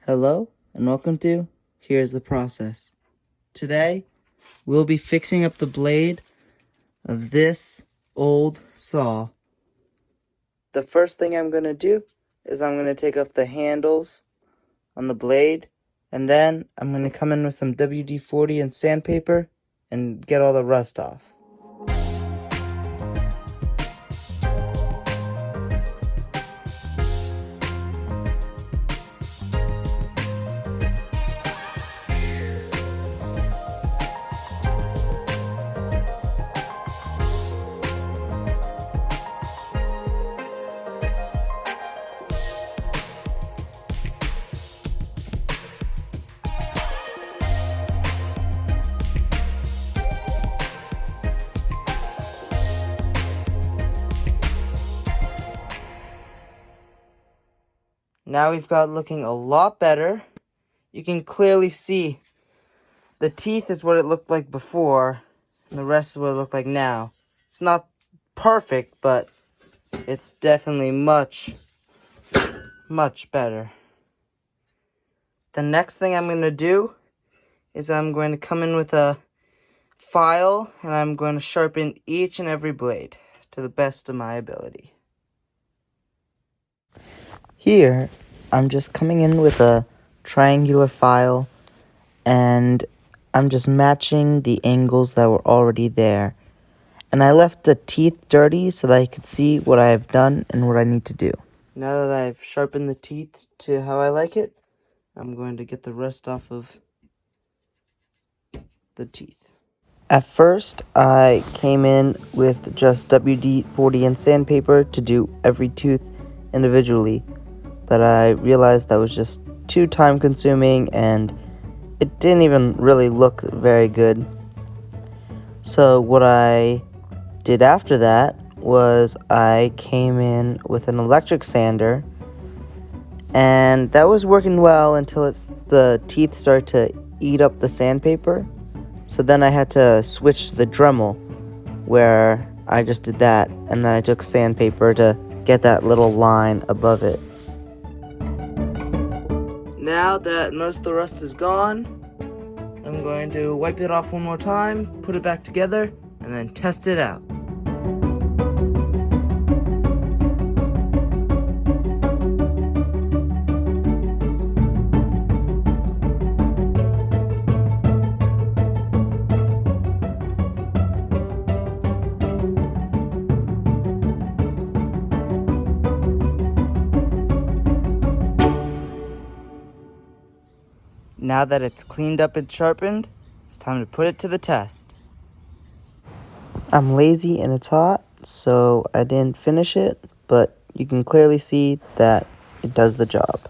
Hello and welcome to Here's the Process. Today, we'll be fixing up the blade of this old saw. The first thing I'm going to do is I'm going to take off the handles on the blade, and then I'm going to come in with some WD-40 and sandpaper and get all the rust off. Now we've got it looking a lot better. You can clearly see the teeth is what it looked like before, and the rest is what it looked like now. It's not perfect, but it's definitely much better. The next thing I'm going to do is I'm going to come in with a file, and I'm going to sharpen each and every blade to the best of my ability. Here, I'm just coming in with a triangular file, and I'm just matching the angles that were already there. And I left the teeth dirty so that I could see what I have done and what I need to do. Now that I've sharpened the teeth to how I like it, I'm going to get the rest off of the teeth. At first, I came in with just WD-40 and sandpaper to do every tooth individually, but I realized that was just too time-consuming and it didn't even really look very good. So what I did after that was I came in with an electric sander, and that was working well until the teeth started to eat up the sandpaper. So then I had to switch to the Dremel, where I just did that, and then I took sandpaper to get that little line above it. Now that most of the rust is gone, I'm going to wipe it off one more time, put it back together, and then test it out. Now that it's cleaned up and sharpened, it's time to put it to the test. I'm lazy and it's hot, so I didn't finish it, but you can clearly see that it does the job.